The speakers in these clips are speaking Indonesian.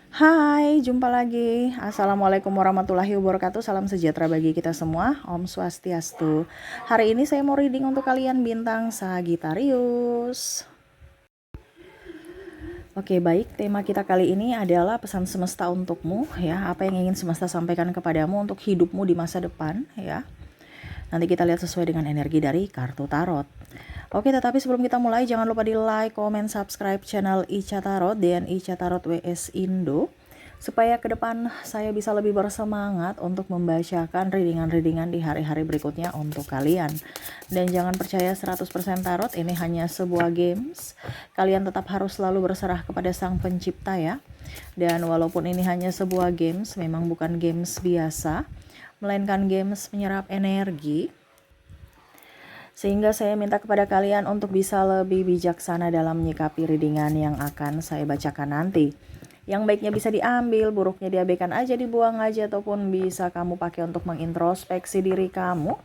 Hai, jumpa lagi. Assalamualaikum warahmatullahi wabarakatuh. Salam sejahtera bagi kita semua. Om Swastiastu. Hari ini saya mau reading untuk kalian bintang Sagittarius. Oke, baik. Tema kita kali ini adalah pesan semesta untukmu, ya. Apa yang ingin semesta sampaikan kepadamu untuk hidupmu di masa depan, ya. Nanti kita lihat sesuai dengan energi dari kartu tarot. Oke, tetapi sebelum kita mulai, jangan lupa di like, comment, subscribe channel Ica Tarot dan Ica Tarot WS Indo, supaya ke depan saya bisa lebih bersemangat untuk membacakan readingan-readingan di hari-hari berikutnya untuk kalian. Dan jangan percaya 100% tarot, ini hanya sebuah games. Kalian tetap harus selalu berserah kepada Sang Pencipta, ya. Dan walaupun ini hanya sebuah games, memang bukan games biasa, melainkan games menyerap energi. Sehingga saya minta kepada kalian untuk bisa lebih bijaksana dalam menyikapi readingan yang akan saya bacakan nanti. Yang baiknya bisa diambil, buruknya diabaikan aja, dibuang aja, ataupun bisa kamu pakai untuk mengintrospeksi diri kamu,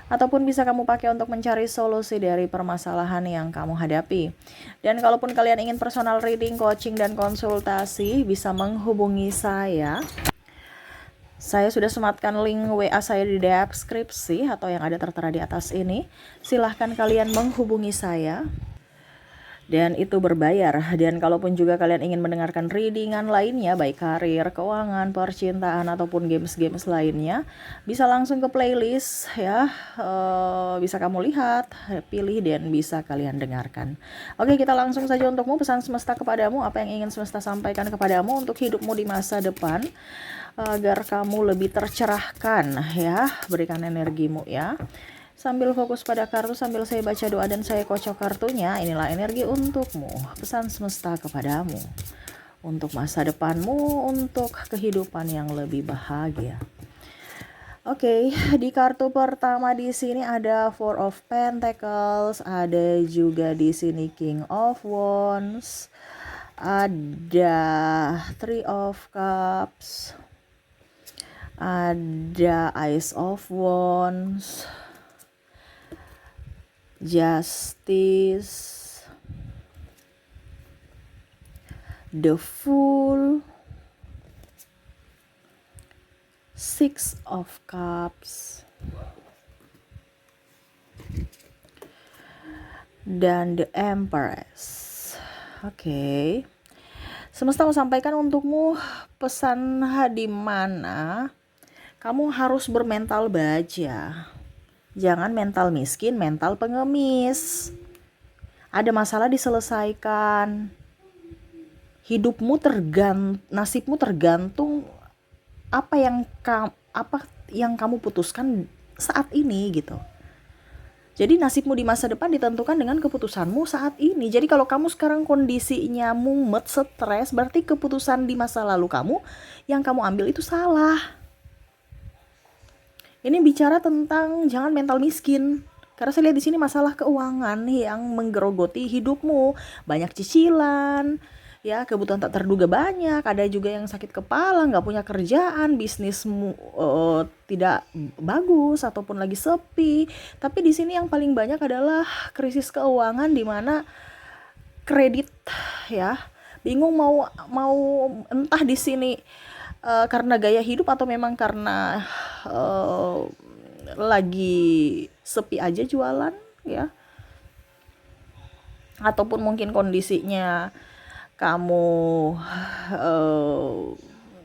ataupun bisa kamu pakai untuk mencari solusi dari permasalahan yang kamu hadapi. Dan kalaupun kalian ingin personal reading, coaching, dan konsultasi, bisa menghubungi saya. Saya sudah sematkan link WA saya di deskripsi atau yang ada tertera di atas ini. Silahkan kalian menghubungi saya. Dan itu berbayar. Dan kalaupun juga kalian ingin mendengarkan readingan lainnya, baik karir, keuangan, percintaan, ataupun games-games lainnya, bisa langsung ke playlist, ya. Bisa kamu lihat, pilih, dan bisa kalian dengarkan. Oke, kita langsung saja untukmu. Pesan semesta kepadamu, apa yang ingin semesta sampaikan kepadamu untuk hidupmu di masa depan, agar kamu lebih tercerahkan, ya. Berikan energimu, ya. Sambil fokus pada kartu, sambil saya baca doa dan saya kocok kartunya, inilah energi untukmu, pesan semesta kepadamu, untuk masa depanmu, untuk kehidupan yang lebih bahagia. Oke, di kartu pertama di sini ada Four of Pentacles, ada juga di sini King of Wands, ada Three of Cups, ada Ace of Wands, Justice, the Fool, Six of Cups, dan the Empress. Oke. Semesta mau sampaikan untukmu pesan di mana kamu harus bermental baja. Jangan mental miskin, mental pengemis. Ada masalah diselesaikan. Nasibmu tergantung apa yang kamu putuskan saat ini gitu. Jadi nasibmu di masa depan ditentukan dengan keputusanmu saat ini. Jadi kalau kamu sekarang kondisinya mumet, stres, berarti keputusan di masa lalu kamu yang kamu ambil itu salah. Ini bicara tentang jangan mental miskin. Karena saya lihat di sini masalah keuangan yang menggerogoti hidupmu, banyak cicilan, ya, kebutuhan tak terduga banyak. Ada juga yang sakit kepala, nggak punya kerjaan, bisnismu tidak bagus ataupun lagi sepi. Tapi di sini yang paling banyak adalah krisis keuangan, di mana kredit, ya, bingung mau entah di sini karena gaya hidup atau memang karena lagi sepi aja jualan, ya, ataupun mungkin kondisinya kamu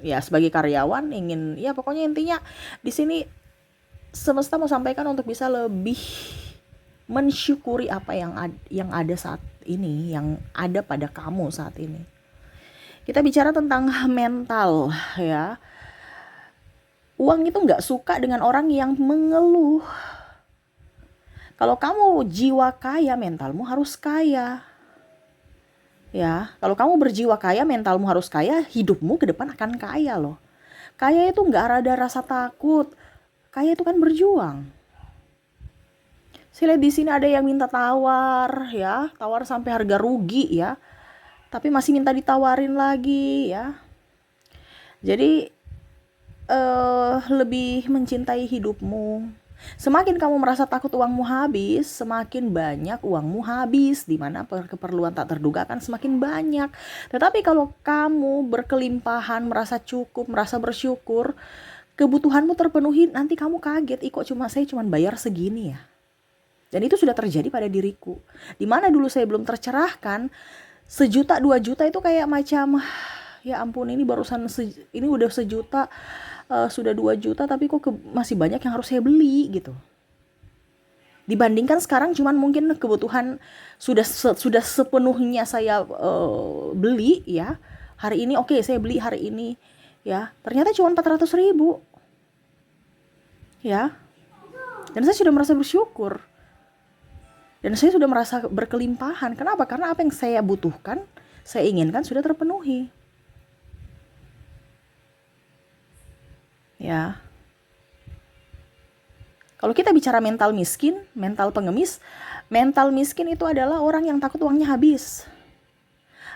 ya sebagai karyawan ingin, ya pokoknya intinya di sini semesta mau sampaikan untuk bisa lebih mensyukuri apa yang ada saat ini, yang ada pada kamu saat ini. Kita bicara tentang mental, ya. Uang itu nggak suka dengan orang yang mengeluh. Kalau kamu jiwa kaya, mentalmu harus kaya. Ya, kalau kamu berjiwa kaya, mentalmu harus kaya, hidupmu ke depan akan kaya loh. Kaya itu nggak ada rasa takut. Kaya itu kan berjuang. Saya lihat di sini ada yang minta tawar, ya, tawar sampai harga rugi, ya. Tapi masih minta ditawarin lagi, ya. Jadi lebih mencintai hidupmu. Semakin kamu merasa takut uangmu habis, semakin banyak uangmu habis, di mana keperluan tak terduga akan semakin banyak. Tetapi kalau kamu berkelimpahan, merasa cukup, merasa bersyukur, kebutuhanmu terpenuhi, nanti kamu kaget, kok saya cuma bayar segini ya. Dan itu sudah terjadi pada diriku. Di mana dulu saya belum tercerahkan, 1 juta 2 juta itu kayak macam, ya ampun, ini barusan ini udah 1 juta, sudah 2 juta, tapi kok masih banyak yang harus saya beli gitu. Dibandingkan sekarang cuman mungkin kebutuhan sudah sepenuhnya saya beli ya. Hari ini oke, saya beli hari ini ya. Ternyata cuma 400.000 ya. Dan saya sudah merasa bersyukur. Dan saya sudah merasa berkelimpahan. Kenapa? Karena apa yang saya butuhkan, saya inginkan sudah terpenuhi. Ya. Kalau kita bicara mental miskin, mental pengemis, mental miskin itu adalah orang yang takut uangnya habis.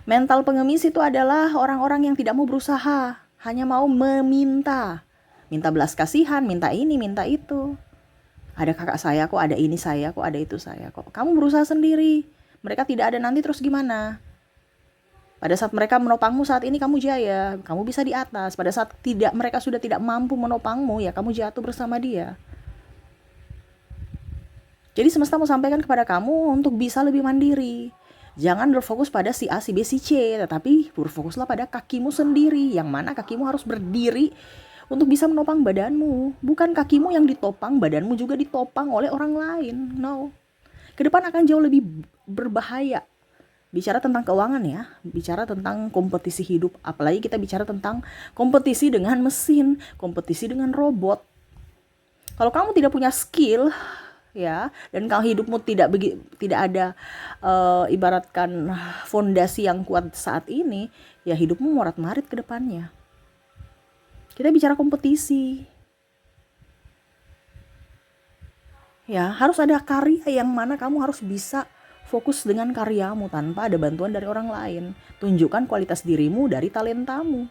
Mental pengemis itu adalah orang-orang yang tidak mau berusaha, hanya mau meminta. Minta belas kasihan, minta ini, minta itu. Ada kakak saya kok, ada ini saya kok, ada itu saya kok. Kamu berusaha sendiri. Mereka tidak ada nanti, terus gimana? Pada saat mereka menopangmu saat ini kamu jaya, kamu bisa di atas. Pada saat mereka sudah tidak mampu menopangmu, ya kamu jatuh bersama dia. Jadi semesta mau sampaikan kepada kamu untuk bisa lebih mandiri. Jangan berfokus pada si A, si B, si C, tetapi berfokuslah pada kakimu sendiri. Yang mana kakimu harus berdiri untuk bisa menopang badanmu. Bukan kakimu yang ditopang, badanmu juga ditopang oleh orang lain. No. Ke depan akan jauh lebih berbahaya. Bicara tentang keuangan ya, bicara tentang kompetisi hidup. Apalagi kita bicara tentang kompetisi dengan mesin, kompetisi dengan robot. Kalau kamu tidak punya skill ya, dan kalau hidupmu tidak ada ibaratkan fondasi yang kuat saat ini, ya hidupmu morat-marit ke depannya. Kita bicara kompetisi. Ya, harus ada karya yang mana kamu harus bisa fokus dengan karyamu tanpa ada bantuan dari orang lain. Tunjukkan kualitas dirimu dari talentamu.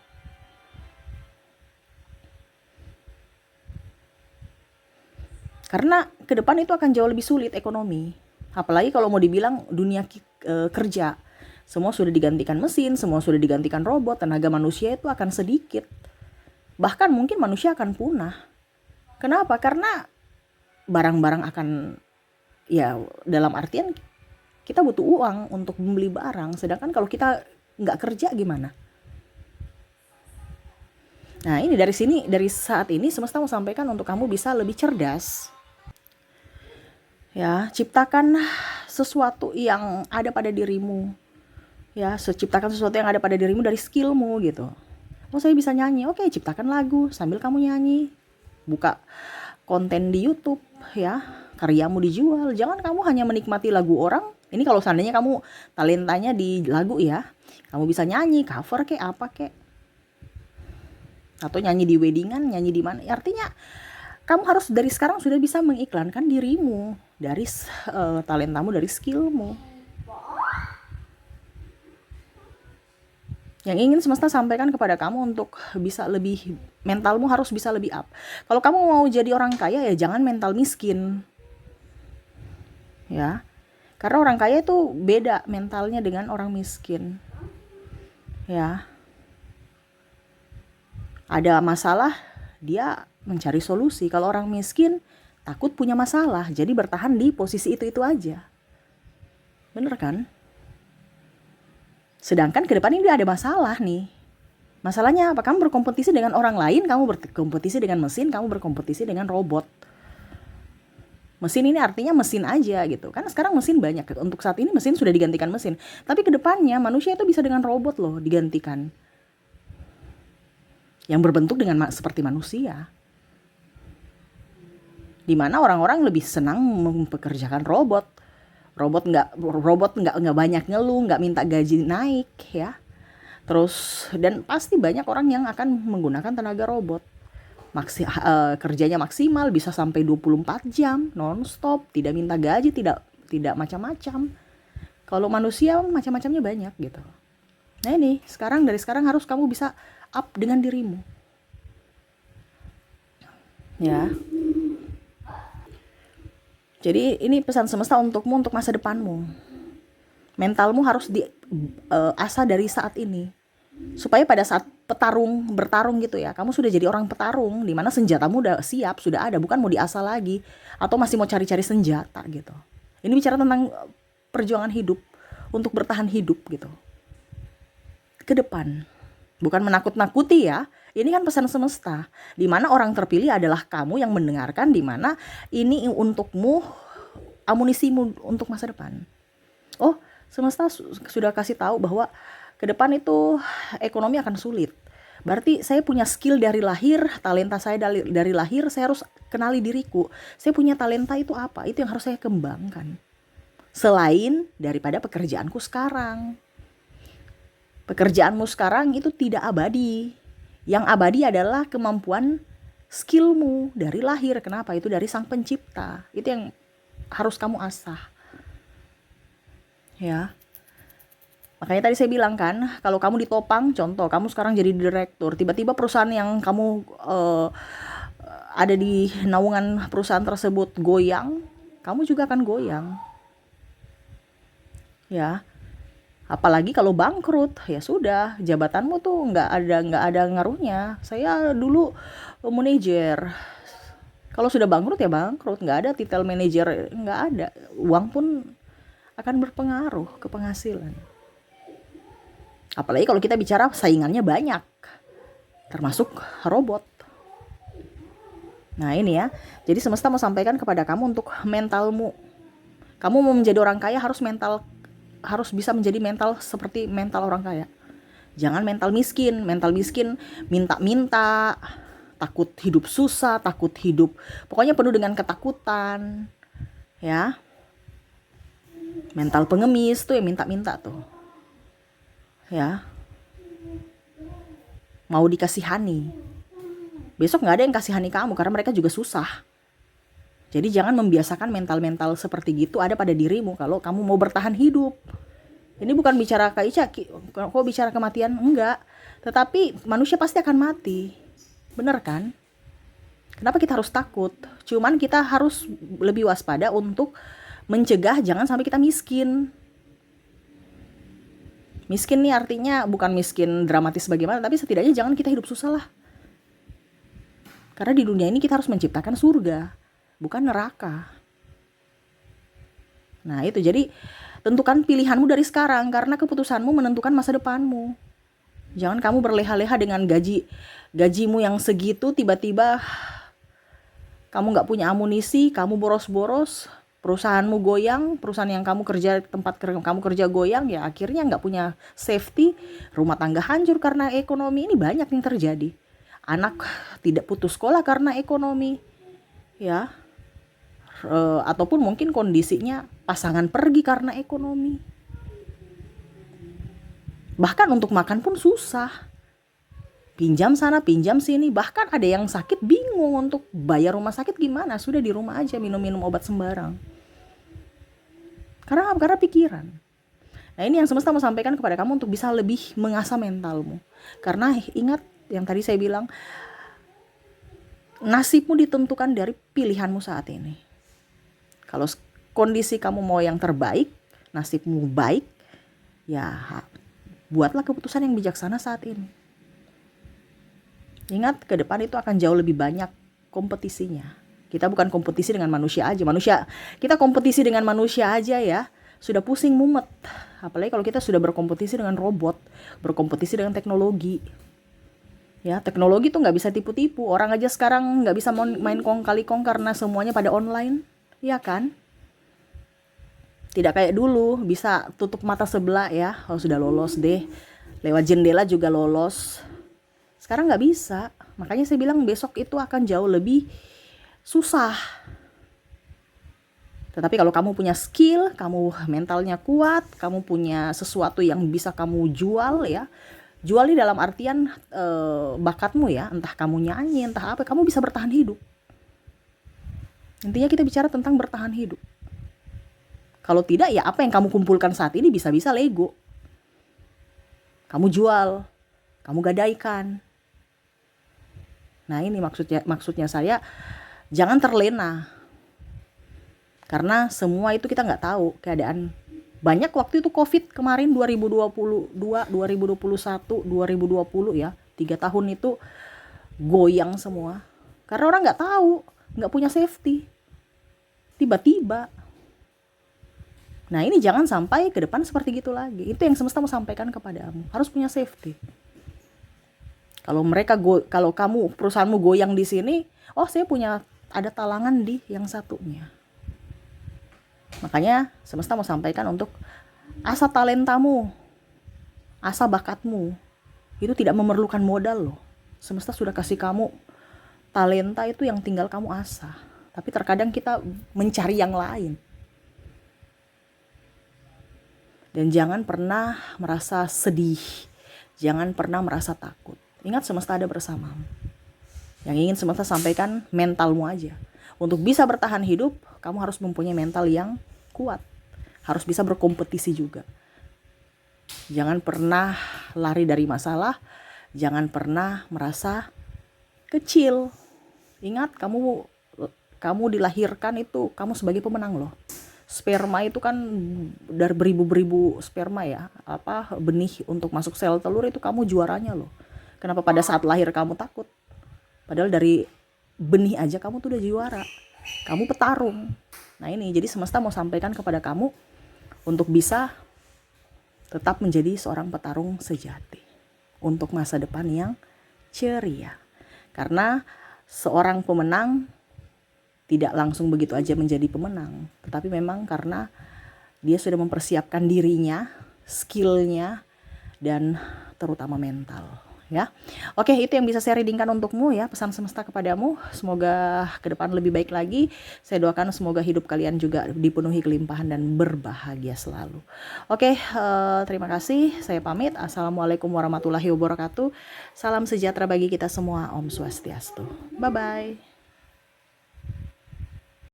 Karena ke depan itu akan jauh lebih sulit ekonomi. Apalagi kalau mau dibilang dunia kerja. Semua sudah digantikan mesin, semua sudah digantikan robot, tenaga manusia itu akan sedikit. Bahkan mungkin manusia akan punah. Kenapa? Karena barang-barang akan, ya dalam artian kita butuh uang untuk membeli barang. Sedangkan kalau kita nggak kerja gimana? Nah ini dari saat ini semesta mau sampaikan untuk kamu bisa lebih cerdas. Ya, ciptakan sesuatu yang ada pada dirimu. Ya, ciptakan sesuatu yang ada pada dirimu dari skillmu gitu. Oh saya bisa nyanyi, oke ciptakan lagu sambil kamu nyanyi. Buka konten di YouTube ya, karyamu dijual. Jangan kamu hanya menikmati lagu orang. Ini kalau seandainya kamu talentanya di lagu ya, kamu bisa nyanyi, cover kek, apa kek. Atau nyanyi di weddingan, nyanyi di mana. Artinya kamu harus dari sekarang sudah bisa mengiklankan dirimu dari talentamu, dari skillmu. Yang ingin semesta sampaikan kepada kamu untuk bisa lebih, mentalmu harus bisa lebih up. Kalau kamu mau jadi orang kaya ya jangan mental miskin. Ya. Karena orang kaya itu beda mentalnya dengan orang miskin. Ya. Ada masalah, dia mencari solusi. Kalau orang miskin takut punya masalah, jadi bertahan di posisi itu aja. Bener kan? Sedangkan ke depan ini ada masalah nih. Masalahnya apa? Kamu berkompetisi dengan orang lain, kamu berkompetisi dengan mesin, kamu berkompetisi dengan robot. Mesin ini artinya mesin aja gitu. Karena sekarang mesin banyak. Untuk saat ini mesin sudah digantikan mesin. Tapi ke depannya manusia itu bisa dengan robot loh digantikan. Yang berbentuk dengan seperti manusia. Dimana orang-orang lebih senang mempekerjakan robot. Robot nggak banyak ngeluh, nggak minta gaji naik ya. Terus dan pasti banyak orang yang akan menggunakan tenaga robot. Kerjanya maksimal bisa sampai 24 jam non-stop, tidak minta gaji, tidak macam-macam. Kalau manusia macam-macamnya banyak gitu. Nah ini dari sekarang harus kamu bisa up dengan dirimu. Ya. Jadi ini pesan semesta untukmu, untuk masa depanmu. Mentalmu harus diasah dari saat ini, supaya pada saat bertarung gitu ya, kamu sudah jadi orang petarung, dimana senjatamu udah siap, sudah ada, bukan mau diasah lagi atau masih mau cari-cari senjata gitu. Ini bicara tentang perjuangan hidup, untuk bertahan hidup gitu ke depan, bukan menakut-nakuti ya. Ini kan pesan semesta, dimana orang terpilih adalah kamu yang mendengarkan, dimana ini untukmu, amunisimu untuk masa depan. Oh, semesta sudah kasih tahu bahwa ke depan itu ekonomi akan sulit. Berarti saya punya skill dari lahir, talenta saya dari lahir, saya harus kenali diriku. Saya punya talenta itu apa? Itu yang harus saya kembangkan. Selain daripada pekerjaanku sekarang. Pekerjaanmu sekarang itu tidak abadi. Yang abadi adalah kemampuan skillmu dari lahir. Kenapa? Itu dari Sang Pencipta. Itu yang harus kamu asah. Ya. Makanya tadi saya bilang kan, kalau kamu ditopang, contoh kamu sekarang jadi direktur, tiba-tiba perusahaan yang kamu ada di naungan perusahaan tersebut goyang, kamu juga akan goyang. Ya. Apalagi kalau bangkrut, ya sudah, jabatanmu tuh nggak ada ngaruhnya. Saya dulu manajer, kalau sudah bangkrut ya bangkrut, nggak ada titel manajer, nggak ada. Uang pun akan berpengaruh ke penghasilan. Apalagi kalau kita bicara saingannya banyak, termasuk robot. Nah ini ya, jadi semesta mau sampaikan kepada kamu untuk mentalmu. Kamu mau menjadi orang kaya harus bisa menjadi mental seperti mental orang kaya. Jangan mental miskin minta-minta, takut hidup susah, takut hidup, pokoknya penuh dengan ketakutan, ya. Mental pengemis tuh yang minta-minta tuh, ya. Mau dikasihani, besok nggak ada yang kasihani kamu karena mereka juga susah. Jadi jangan membiasakan mental-mental seperti gitu ada pada dirimu kalau kamu mau bertahan hidup. Ini bukan bicara Kak Ica, kok bicara kematian? Enggak. Tetapi manusia pasti akan mati. Bener kan? Kenapa kita harus takut? Cuman kita harus lebih waspada untuk mencegah jangan sampai kita miskin. Miskin nih artinya bukan miskin dramatis bagaimana, tapi setidaknya jangan kita hidup susah lah. Karena di dunia ini kita harus menciptakan surga, bukan neraka. Nah itu, jadi tentukan pilihanmu dari sekarang, karena keputusanmu menentukan masa depanmu. Jangan kamu berleha-leha dengan gajimu yang segitu, tiba-tiba kamu gak punya amunisi, kamu boros-boros, perusahaanmu goyang, perusahaan yang kamu kerja, tempat kamu kerja goyang, ya akhirnya gak punya safety, rumah tangga hancur karena ekonomi. Ini banyak yang terjadi. Anak tidak putus sekolah karena ekonomi, ya. Ataupun mungkin kondisinya pasangan pergi karena ekonomi. Bahkan untuk makan pun susah. Pinjam sana, pinjam sini. Bahkan ada yang sakit bingung untuk bayar rumah sakit gimana. Sudah di rumah aja minum-minum obat sembarang. Karena pikiran. Nah ini yang semesta mau sampaikan kepada kamu untuk bisa lebih mengasah mentalmu. Karena ingat yang tadi saya bilang, nasibmu ditentukan dari pilihanmu saat ini. Kalau kondisi kamu mau yang terbaik, nasibmu baik, ya buatlah keputusan yang bijaksana saat ini. Ingat, ke depan itu akan jauh lebih banyak kompetisinya. Kita bukan kompetisi dengan manusia aja. Kita kompetisi dengan manusia aja ya, sudah pusing mumet. Apalagi kalau kita sudah berkompetisi dengan robot, berkompetisi dengan teknologi. Ya, teknologi tuh nggak bisa tipu-tipu. Orang aja sekarang nggak bisa main kong kali kong karena semuanya pada online, ya kan? Tidak kayak dulu bisa tutup mata sebelah ya. Oh sudah lolos deh. Lewat jendela juga lolos. Sekarang nggak bisa. Makanya saya bilang besok itu akan jauh lebih susah. Tetapi kalau kamu punya skill, kamu mentalnya kuat, kamu punya sesuatu yang bisa kamu jual ya. Jual di dalam artian bakatmu ya, entah kamu nyanyi, entah apa, kamu bisa bertahan hidup. Intinya kita bicara tentang bertahan hidup. Kalau tidak ya apa yang kamu kumpulkan saat ini bisa-bisa Lego. Kamu jual, kamu gadaikan. Nah ini maksudnya saya, jangan terlena. Karena semua itu kita nggak tahu keadaan. Banyak waktu itu COVID kemarin 2022, 2021, 2020 ya, 3 tahun itu goyang semua. Karena orang nggak tahu, nggak punya safety. Tiba-tiba. Nah ini jangan sampai ke depan seperti gitu lagi. Itu yang semesta mau sampaikan kepadamu. Harus punya safety. Kalau kamu perusahaanmu goyang di sini, oh saya punya ada talangan di yang satunya. Makanya semesta mau sampaikan untuk asa talentamu, asa bakatmu, itu tidak memerlukan modal loh. Semesta sudah kasih kamu talenta itu yang tinggal kamu asah. Tapi terkadang kita mencari yang lain. Dan jangan pernah merasa sedih, jangan pernah merasa takut. Ingat semesta ada bersamamu. Yang ingin semesta sampaikan mentalmu aja. Untuk bisa bertahan hidup, kamu harus mempunyai mental yang kuat. Harus bisa berkompetisi juga. Jangan pernah lari dari masalah, jangan pernah merasa kecil. Ingat, kamu dilahirkan itu kamu sebagai pemenang loh. Sperma itu kan dari beribu-beribu sperma ya, benih untuk masuk sel telur itu kamu juaranya loh. Kenapa pada saat lahir kamu takut? Padahal dari benih aja kamu tuh udah juara. Kamu petarung. Nah ini, jadi semesta mau sampaikan kepada kamu untuk bisa tetap menjadi seorang petarung sejati. Untuk masa depan yang ceria. Karena seorang pemenang tidak langsung begitu aja menjadi pemenang. Tetapi memang karena dia sudah mempersiapkan dirinya, skillnya, dan terutama mental. Ya, oke, itu yang bisa saya readingkan untukmu ya, pesan semesta kepadamu. Semoga ke depan lebih baik lagi. Saya doakan semoga hidup kalian juga dipenuhi kelimpahan dan berbahagia selalu. Oke, terima kasih. Saya pamit. Assalamualaikum warahmatullahi wabarakatuh. Salam sejahtera bagi kita semua. Om Swastiastu. Bye bye.